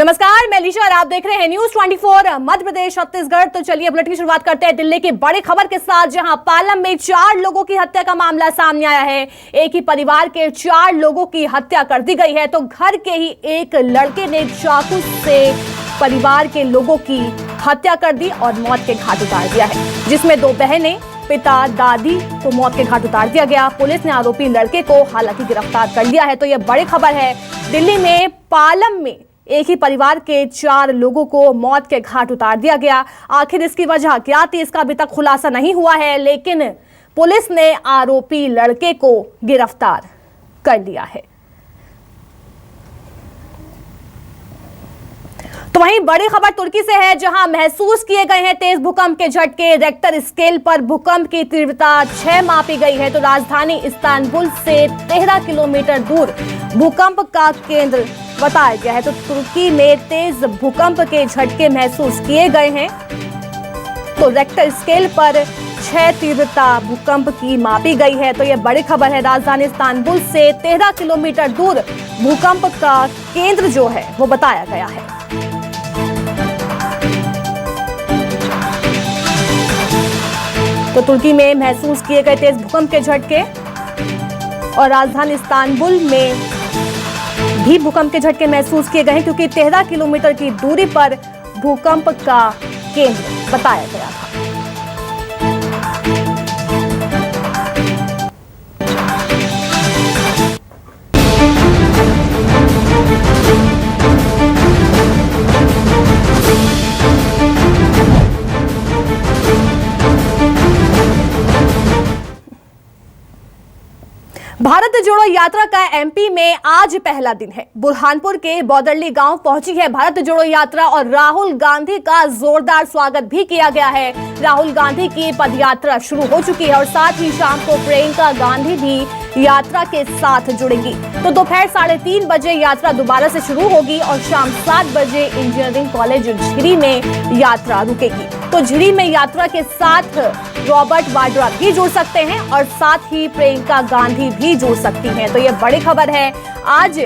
नमस्कार, मैं लीशा और आप देख रहे हैं न्यूज 24 मध्य प्रदेश छत्तीसगढ़। तो चलिए बुलेटिन की शुरुआत करते हैं दिल्ली की बड़ी खबर के साथ, जहां पालम में 4 लोगों की हत्या का मामला सामने आया है। एक ही परिवार के 4 लोगों की हत्या कर दी गई है। तो घर के ही एक लड़के ने चाकू से परिवार के लोगों की हत्या कर दी और मौत के घाट उतार दिया है, जिसमें 2 बहनें, पिता, दादी को मौत के घाट उतार दिया गया। पुलिस ने आरोपी लड़के को हालांकि गिरफ्तार कर लिया है। तो यह बड़ी खबर है, दिल्ली में पालम में एक ही परिवार के 4 लोगों को मौत के घाट उतार दिया गया। आखिर इसकी वजह क्या थी, इसका अभी तक खुलासा नहीं हुआ है, लेकिन पुलिस ने आरोपी लड़के को गिरफ्तार कर लिया है। तो वहीं बड़ी खबर तुर्की से है, जहां महसूस किए गए हैं तेज भूकंप के झटके। रेक्टर स्केल पर भूकंप की तीव्रता 6 मापी गई है। तो राजधानी इस्तांबुल से 13 किलोमीटर दूर भूकंप का केंद्र बताया गया है। तो तुर्की में तेज भूकंप के झटके महसूस किए गए हैं। तो रेक्टर स्केल पर 6 तीव्रता भूकंप की मापी गई है। तो यह बड़ी खबर है, राजधानी इस्तांबुल से 13 किलोमीटर दूर भूकंप का केंद्र जो है वो बताया गया है। तो तुर्की में महसूस किए गए तेज भूकंप के झटके और राजधानी इस्तांबुल में भी भूकंप के झटके महसूस किए गए हैं, क्योंकि 13 किलोमीटर की दूरी पर भूकंप का केंद्र बताया गया था। भारत जोड़ो यात्रा का एमपी में आज पहला दिन है। बुरहानपुर के बौदरली गांव पहुंची है भारत जोड़ो यात्रा और राहुल गांधी का जोरदार स्वागत भी किया गया है। राहुल गांधी की पदयात्रा शुरू हो चुकी है और साथ ही शाम को प्रियंका गांधी भी यात्रा के साथ जुड़ेंगी। तो दोपहर 3:30 बजे यात्रा दोबारा से शुरू होगी और शाम 7 बजे इंजीनियरिंग कॉलेज झिरी में यात्रा रुकेगी। तो झिरी में यात्रा के साथ रॉबर्ट वाड्रा भी जुड़ सकते हैं और साथ ही प्रियंका गांधी भी जुड़ सकती हैं। तो ये बड़ी खबर है, आज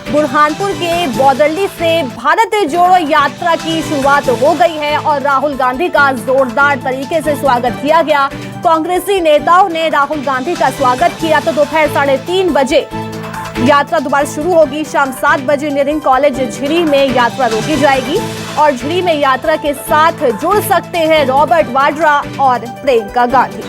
बुरहानपुर के बौदरली से भारत जोड़ो यात्रा की शुरुआत हो गई है और राहुल गांधी का जोरदार तरीके से स्वागत किया गया। कांग्रेसी नेताओं ने राहुल गांधी का स्वागत किया। तो दोपहर 3:30 बजे यात्रा दोबारा शुरू होगी। शाम 7 बजे इंजीनियरिंग कॉलेज झिरी में यात्रा रोकी जाएगी और झिरी में यात्रा के साथ जुड़ सकते हैं रॉबर्ट वाड्रा और प्रियंका गांधी।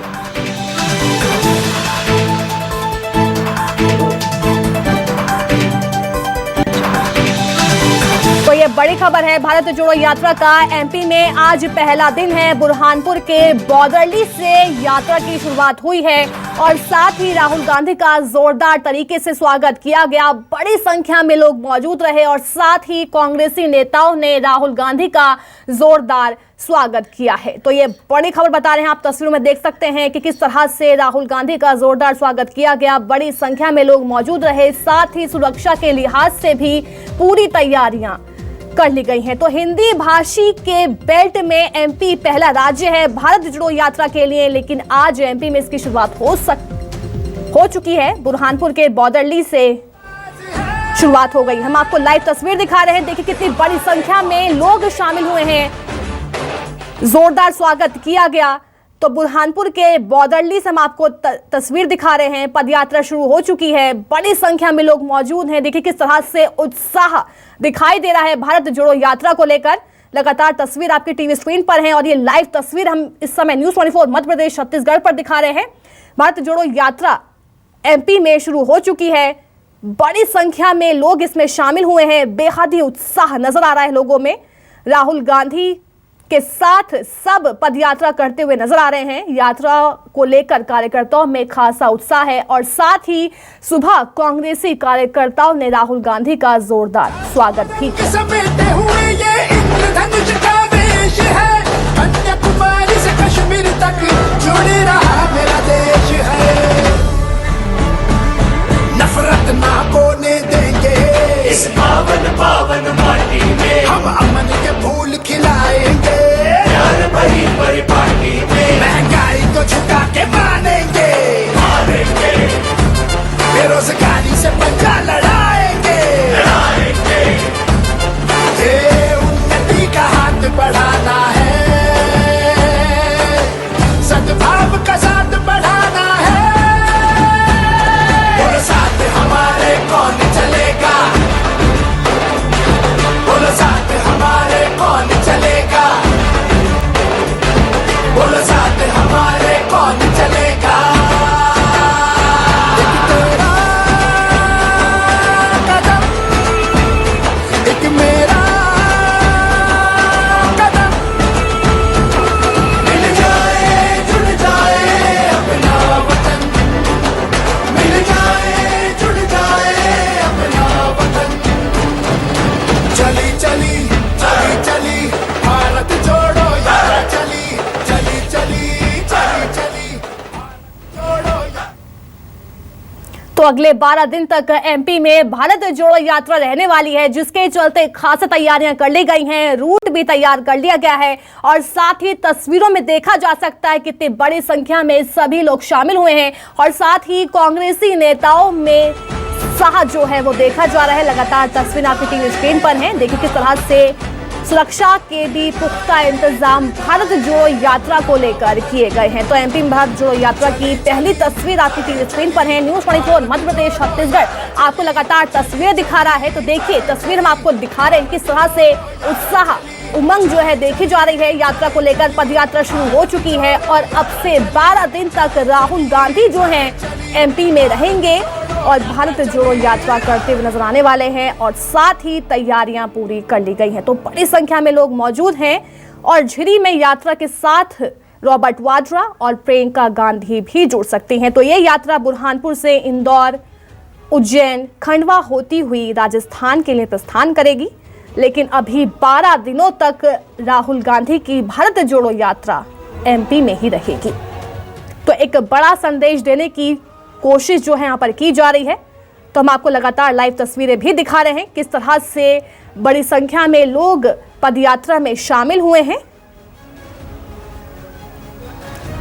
तो ये बड़ी खबर है, भारत जोड़ो यात्रा का एमपी में आज पहला दिन है। बुरहानपुर के बौदरली से यात्रा की शुरुआत हुई है और साथ ही राहुल गांधी का जोरदार तरीके से स्वागत किया गया। बड़ी संख्या में लोग मौजूद रहे और साथ ही कांग्रेसी नेताओं ने राहुल गांधी का जोरदार स्वागत किया है। तो ये बड़ी खबर बता रहे हैं, आप तस्वीरों में देख सकते हैं कि किस तरह से राहुल गांधी का जोरदार स्वागत किया गया। बड़ी संख्या में लोग मौजूद रहे, साथ ही सुरक्षा के लिहाज से भी पूरी तैयारियां कर ली गई हैं। तो हिंदी भाषी के बेल्ट में एमपी पहला राज्य है भारत जोड़ो यात्रा के लिए, लेकिन आज एमपी में इसकी शुरुआत हो चुकी है। बुरहानपुर के बौदरली से शुरुआत हो गई। हम आपको लाइव तस्वीर दिखा रहे हैं, देखिए कितनी बड़ी संख्या में लोग शामिल हुए हैं, जोरदार स्वागत किया गया। तो बुरहानपुर के बौदरली से हम आपको तस्वीर दिखा रहे हैं, पदयात्रा शुरू हो चुकी है, बड़ी संख्या में लोग मौजूद हैं। देखिए किस तरह से उत्साह दिखाई दे रहा है भारत जोड़ो यात्रा को लेकर। लगातार तस्वीर आपकी टीवी स्क्रीन पर है और ये लाइव तस्वीर हम इस समय न्यूज 24 मध्य प्रदेश छत्तीसगढ़ पर दिखा रहे हैं। भारत जोड़ो यात्रा एमपी में शुरू हो चुकी है, बड़ी संख्या में लोग इसमें शामिल हुए हैं, बेहद ही उत्साह नजर आ रहा है लोगों में। राहुल गांधी के साथ सब पदयात्रा करते हुए नजर आ रहे हैं। यात्रा को लेकर कार्यकर्ताओं में खासा उत्साह है और साथ ही सुबह कांग्रेसी कार्यकर्ताओं ने राहुल गांधी का जोरदार स्वागत भी किया। नफरत ना बोने देंगे इस पावन पावन माटी में, हम अमन के फूल खिलाएंगे प्यार भरी भरी पार्टी में, महंगाई को झुका के मानेंगे बेरोजगारी से पंजा लड़ाएंगे। बढ़ाना है, सद्भाव का साथ बढ़ाना है। बोलो साथ हमारे कौन चलेगा, बोलो साथ हमारे कौन चलेगा, बोलो साथ हमारे कौन चलेगा। एक तेरा कदम, एक मेरा कदम, मिल जाए जुड़ जाए अपना वतन, मिल जाए जुड़ जाए अपना वतन। चली चली चली चली भारत जोड़ो यात्रा चली, चली चली चली चली जोड़ो यात्रा। तो अगले 12 दिन तक एमपी में भारत जोड़ो यात्रा रहने वाली है, जिसके चलते खास तैयारियां कर ली गई हैं, रूट भी तैयार कर लिया गया है और साथ ही तस्वीरों में देखा जा सकता है कितनी बड़ी संख्या में सभी लोग शामिल हुए हैं और साथ ही कांग्रेसी नेताओं में उत्साह जो है वो देखा जा रहा है। लगातार तस्वीर आपकी टीवी स्क्रीन पर है, देखिए किस तरह से सुरक्षा के भी पुख्ता इंतजाम भारत जोड़ो यात्रा को लेकर किए गए हैं। तो एमपी में भारत जोड़ो यात्रा की पहली तस्वीर आपकी टीवी स्क्रीन पर है। न्यूज़ 24 मध्य प्रदेश छत्तीसगढ़ आपको लगातार तस्वीरें दिखा रहा है। तो देखिए तस्वीर हम आपको दिखा रहे हैं किस तरह से उत्साह उमंग जो है देखी जा रही है। यात्रा को लेकर पदयात्रा शुरू हो चुकी है और अब से 12 दिन तक राहुल गांधी जो हैं एमपी में रहेंगे और भारत जोड़ो यात्रा करते हुए नजर आने वाले हैं और साथ ही तैयारियां पूरी कर ली गई हैं। तो बड़ी संख्या में लोग मौजूद हैं और झिरी में यात्रा के साथ रॉबर्ट वाड्रा और प्रियंका गांधी भी जुड़ सकती हैं। तो ये यात्रा बुरहानपुर से इंदौर, उज्जैन, खंडवा होती हुई राजस्थान के लिए प्रस्थान करेगी। लेकिन अभी 12 दिनों तक राहुल गांधी की भारत जोड़ो यात्रा एमपी में ही रहेगी। तो एक बड़ा संदेश देने की कोशिश जो है यहाँ पर की जा रही है। तो हम आपको लगातार लाइव तस्वीरें भी दिखा रहे हैं किस तरह से बड़ी संख्या में लोग पदयात्रा में शामिल हुए हैं।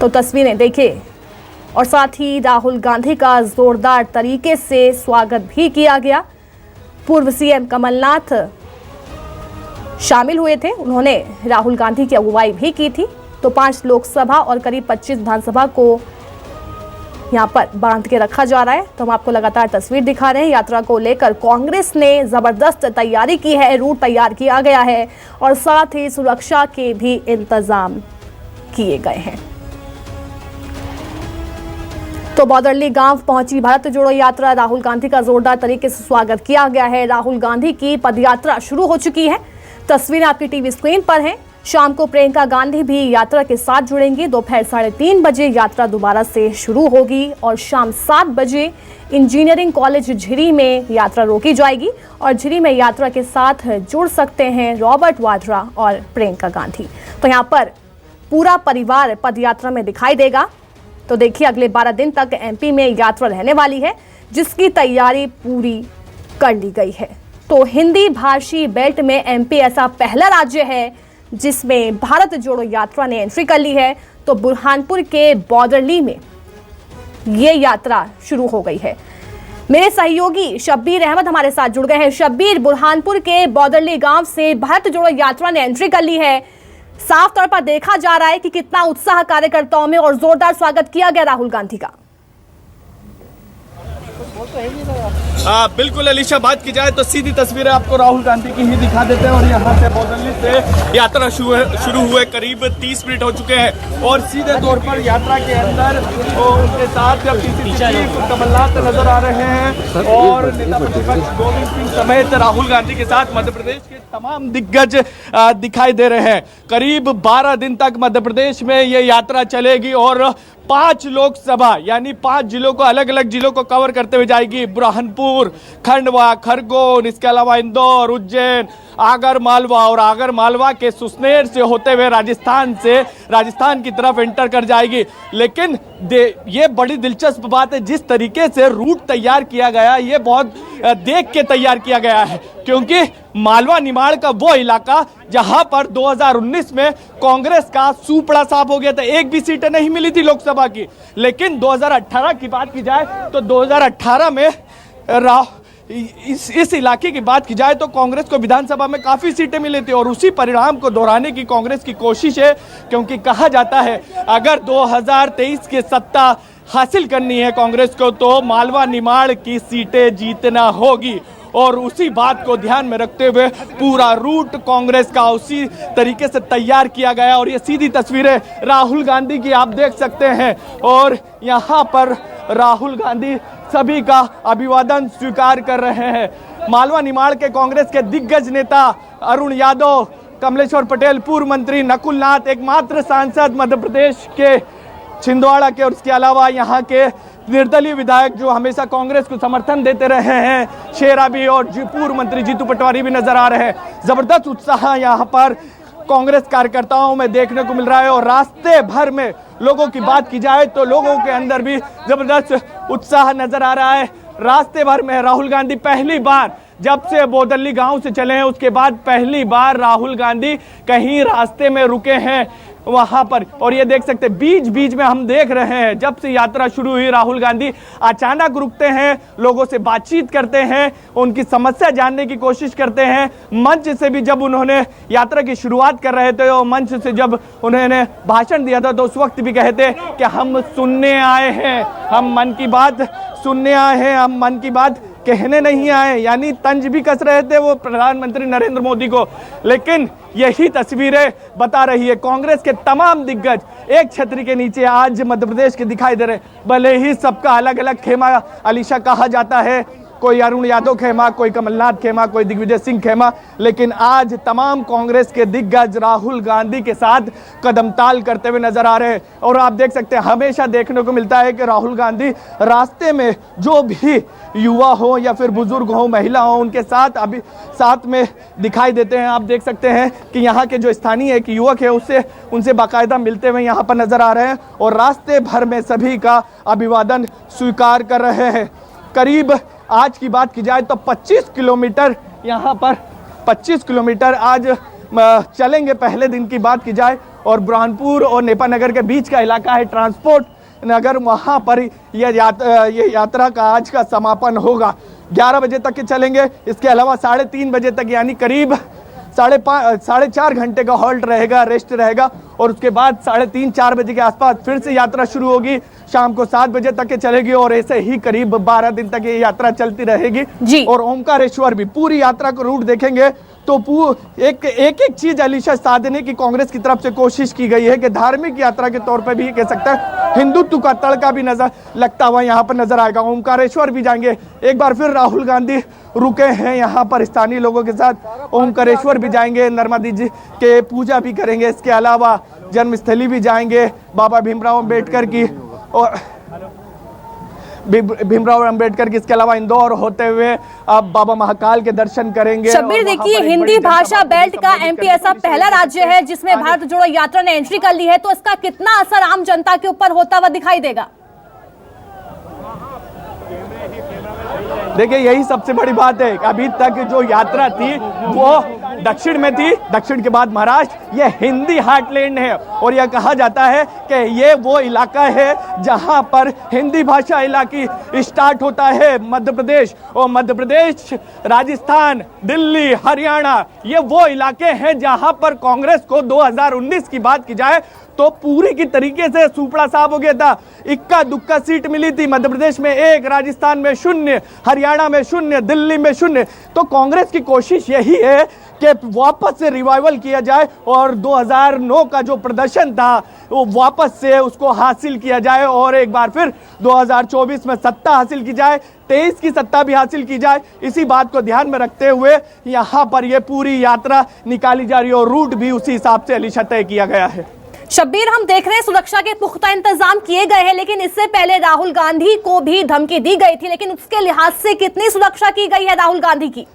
तो तस्वीरें देखिए और साथ ही राहुल गांधी का जोरदार तरीके से स्वागत भी किया गया। पूर्व सीएम कमलनाथ शामिल हुए थे, उन्होंने राहुल गांधी की अगुवाई भी की थी। तो 5 लोकसभा और करीब 25 विधानसभा को यहाँ पर बांध के रखा जा रहा है। तो हम आपको लगातार तस्वीर दिखा रहे हैं। यात्रा को लेकर कांग्रेस ने जबरदस्त तैयारी की है, रूट तैयार किया गया है और साथ ही सुरक्षा के भी इंतजाम किए गए हैं। तो बौदरली गांव पहुंची भारत जोड़ो यात्रा, राहुल गांधी का जोरदार तरीके से स्वागत किया गया है। राहुल गांधी की पदयात्रा शुरू हो चुकी है, तस्वीरें आपकी टीवी स्क्रीन पर हैं। शाम को प्रियंका गांधी भी यात्रा के साथ जुड़ेंगी। दोपहर 3:30 बजे यात्रा दोबारा से शुरू होगी और शाम 7 बजे इंजीनियरिंग कॉलेज झिरी में यात्रा रोकी जाएगी और झिरी में यात्रा के साथ जुड़ सकते हैं रॉबर्ट वाड्रा और प्रियंका गांधी। तो यहाँ पर पूरा परिवार पदयात्रा में दिखाई देगा। तो देखिए अगले 12 दिन तक एमपी में यात्रा रहने वाली है, जिसकी तैयारी पूरी कर ली गई है। तो हिंदी भाषी बेल्ट में एमपी ऐसा पहला राज्य है जिसमें भारत जोड़ो यात्रा ने एंट्री कर ली है। तो बुरहानपुर के बौदरली में ये यात्रा शुरू हो गई है। मेरे सहयोगी शब्बीर अहमद हमारे साथ जुड़ गए हैं। शब्बीर, बुरहानपुर के बौदरली गांव से भारत जोड़ो यात्रा ने एंट्री कर ली है। साफ तौर पर देखा जा रहा है कि कितना उत्साह कार्यकर्ताओं में और जोरदार स्वागत किया गया राहुल गांधी का। बिल्कुल अलीशा, बात की जाए तो सीधी तस्वीरें आपको राहुल गांधी की ही दिखा देते हैं और यहाँ से बौदरली से यात्रा शुरू हुए करीब 30 मिनट हो चुके हैं और सीधे तौर पर यात्रा के अंदर उनके साथ कमलनाथ नजर आ रहे हैं और नेता प्रतिपक्ष गोविंद सिंह समेत राहुल गांधी के साथ मध्य प्रदेश के तमाम दिग्गज दिखाई दे रहे हैं। करीब 12 दिन तक मध्य प्रदेश में ये यात्रा चलेगी और 5 लोकसभा यानी 5 जिलों को, अलग अलग जिलों को कवर करते हुए जाएगी। बुरहानपुर, खंडवा, खरगोन, इसके अलावा इंदौर, उज्जैन, आगर मालवा और आगर मालवा के सुसनेर से होते हुए राजस्थान की तरफ एंटर कर जाएगी। लेकिन ये बड़ी दिलचस्प बात है, जिस तरीके से रूट तैयार किया गया, ये बहुत देख के तैयार किया गया है, क्योंकि मालवा निमाड़ का वो इलाका जहां पर 2019 में कांग्रेस का सूपड़ा साफ हो गया था, एक भी सीटें नहीं मिली थी लोकसभा की। लेकिन 2018 की बात की जाए तो 2018 में इस इलाके की बात की जाए तो कांग्रेस को विधानसभा में काफ़ी सीटें मिली थी और उसी परिणाम को दोहराने की कांग्रेस की कोशिश है, क्योंकि कहा जाता है अगर 2023 की सत्ता हासिल करनी है कांग्रेस को तो मालवा निमाड़ की सीटें जीतना होगी। और उसी बात को ध्यान में रखते हुए पूरा रूट कांग्रेस का उसी तरीके से तैयार किया गया। और ये सीधी तस्वीरें राहुल गांधी की आप देख सकते हैं और यहाँ पर राहुल गांधी सभी का अभिवादन स्वीकार कर रहे हैं। मालवा निमाड़ के कांग्रेस के दिग्गज नेता अरुण यादव, कमलेश्वर पटेल पूर्व मंत्री, नकुल नाथ एकमात्र सांसद मध्य प्रदेश के छिंदवाड़ा के, और इसके अलावा यहाँ के निर्दलीय विधायक जो हमेशा कांग्रेस को समर्थन देते रहे हैं, शेरा भी, और पूर्व मंत्री जीतू पटवारी भी नजर आ रहे हैं। जबरदस्त उत्साह यहाँ पर कांग्रेस कार्यकर्ताओं में देखने को मिल रहा है। और रास्ते भर में लोगों की बात की जाए तो लोगों के अंदर भी जबरदस्त उत्साह नजर आ रहा है। रास्ते भर में राहुल गांधी पहली बार जब से बोदल्ली गांव से चले हैं उसके बाद पहली बार राहुल गांधी कहीं रास्ते में रुके हैं वहां पर। और ये देख सकते हैं बीच बीच में हम देख रहे हैं जब से यात्रा शुरू हुई राहुल गांधी अचानक रुकते हैं, लोगों से बातचीत करते हैं, उनकी समस्या जानने की कोशिश करते हैं। मंच से भी जब उन्होंने यात्रा की शुरुआत कर रहे थे और मंच से जब उन्होंने भाषण दिया था तो उस वक्त भी कहते कि हम सुनने आए हैं, हम मन की बात सुनने आए हैं, हम मन की बात कहने नहीं आए, यानी तंज भी कस रहे थे वो प्रधानमंत्री नरेंद्र मोदी को। लेकिन यही तस्वीरें बता रही है कांग्रेस के तमाम दिग्गज एक छतरी के नीचे आज मध्य प्रदेश के दिखाई दे रहे। भले ही सबका अलग अलग खेमा अलीशा कहा जाता है, कोई अरुण यादव खेमा, कोई कमलनाथ खेमा, कोई दिग्विजय सिंह खेमा, लेकिन आज तमाम कांग्रेस के दिग्गज राहुल गांधी के साथ कदमताल करते हुए नजर आ रहे हैं। और आप देख सकते हैं हमेशा देखने को मिलता है कि राहुल गांधी रास्ते में जो भी युवा हो या फिर बुजुर्ग हो, महिला हो, उनके साथ अभी साथ में दिखाई देते हैं। आप देख सकते हैं कि यहाँ के जो स्थानीय एक युवक है उससे उनसे बाकायदा मिलते हुए यहाँ पर नजर आ रहे हैं और रास्ते भर में सभी का अभिवादन स्वीकार कर रहे हैं। करीब आज की बात की जाए तो 25 किलोमीटर यहाँ पर 25 किलोमीटर आज चलेंगे पहले दिन की बात की जाए। और बुरहानपुर और नेपा नगर के बीच का इलाका है ट्रांसपोर्ट नगर, वहाँ पर ये यात्रा का आज का समापन होगा। 11 बजे तक के चलेंगे। इसके अलावा 3:30 बजे तक यानी करीब 4.5 घंटे का हॉल्ट रहेगा, रेस्ट रहेगा। और उसके बाद 3:30-4 बजे के आसपास फिर से यात्रा शुरू होगी, शाम को 7 बजे तक के चलेगी और ऐसे ही करीब 12 दिन तक ये यात्रा चलती रहेगी। और ओमकारेश्वर भी पूरी यात्रा को रूट देखेंगे तो एक चीज अलीशा साधने की कांग्रेस की तरफ से कोशिश की गई है कि धार्मिक यात्रा के तौर पर भी कह सकता है हिंदुत्व का तड़का भी नजर लगता हुआ यहाँ पर नजर आएगा। ओमकारेश्वर भी जाएंगे, एक बार फिर राहुल गांधी रुके हैं यहाँ पर स्थानीय लोगों के साथ। ओमकारेश्वर भी जाएंगे, नर्मदा जी के पूजा भी करेंगे। इसके अलावा जन्मस्थली भी जाएंगे बाबा भीमराव अंबेडकर की, और भीमराव अंबेडकर की। इसके अलावा इंदौर होते हुए अब बाबा महाकाल के दर्शन करेंगे। शब्बीर देखिए, हिंदी भाषा बेल्ट का एमपी ऐसा पहला राज्य है जिसमें भारत जोड़ो यात्रा ने एंट्री कर ली है, तो इसका कितना असर आम जनता के ऊपर होता हुआ दिखाई देगा? देखिए यही सबसे बड़ी बात है, अभी तक जो यात्रा थी वो दक्षिण में थी, दक्षिण के बाद महाराष्ट्र, ये हिंदी हार्टलैंड है। और यह कहा जाता है कि ये वो इलाका है जहां पर हिंदी भाषा इलाकी स्टार्ट होता है मध्य प्रदेश, और मध्य प्रदेश, राजस्थान, दिल्ली, हरियाणा, ये वो इलाके हैं जहां पर कांग्रेस को 2019 की बात की जाए तो पूरी की तरीके से सुपड़ा साफ हो गया था। इक्का दुक्का सीट मिली थी, मध्य प्रदेश में 1, राजस्थान में 0, हरियाणा में 0, दिल्ली में 0। तो कांग्रेस की कोशिश यही है कि वापस से रिवाइवल किया जाए और 2009 का जो प्रदर्शन था वो वापस से उसको हासिल किया जाए और एक बार फिर 2024 में सत्ता हासिल की जाए, 23 की सत्ता भी हासिल की जाए। इसी बात को ध्यान में रखते हुए यहाँ पर ये पूरी यात्रा निकाली जा रही है और रूट भी उसी हिसाब से अलीशा तय किया गया है। शब्बीर, हम देख रहे हैं सुरक्षा के पुख्ता इंतजाम किए गए हैं, लेकिन इससे पहले राहुल गांधी को भी धमकी दी गई थी, लेकिन उसके लिहाज से कितनी सुरक्षा की गई है राहुल गांधी की?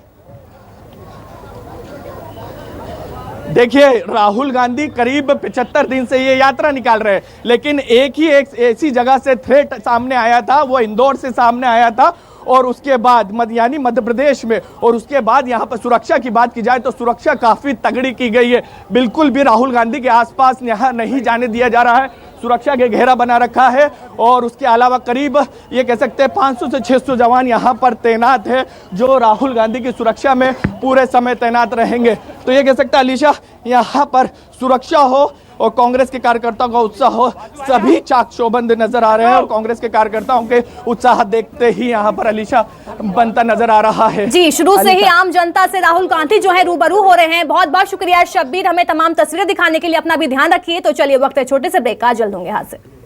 देखिए राहुल गांधी करीब 75 दिन से ये यात्रा निकाल रहे हैं, लेकिन एक ऐसी जगह से थ्रेट सामने आया था, वो इंदौर से सामने आया था और उसके बाद यानी मध्य प्रदेश में, और उसके बाद यहाँ पर सुरक्षा की बात की जाए तो सुरक्षा काफी तगड़ी की गई है। बिल्कुल भी राहुल गांधी के आसपास यहाँ नहीं जाने दिया जा रहा है। सुरक्षा के घेरा बना रखा है और उसके अलावा करीब ये कह सकते हैं 500 से 600 जवान यहाँ पर तैनात है जो राहुल गांधी की सुरक्षा में पूरे समय तैनात रहेंगे। तो ये कह सकते हैं अलीशा, यहाँ पर सुरक्षा हो और कांग्रेस के कार्यकर्ताओं का उत्साह हो, सभी चाक चौबंद नजर आ रहे हैं और कांग्रेस के कार्यकर्ताओं के उत्साह देखते ही यहाँ पर अलीशा बनता नजर आ रहा है। जी, शुरू से ही आम जनता से राहुल गांधी जो है रूबरू हो रहे हैं। बहुत बहुत शुक्रिया शब्बीर, हमें तमाम तस्वीरें दिखाने के लिए। अपना भी ध्यान रखिए। तो चलिए, वक्त है छोटे से ब्रेक का, जल्द होंगे हाथ से।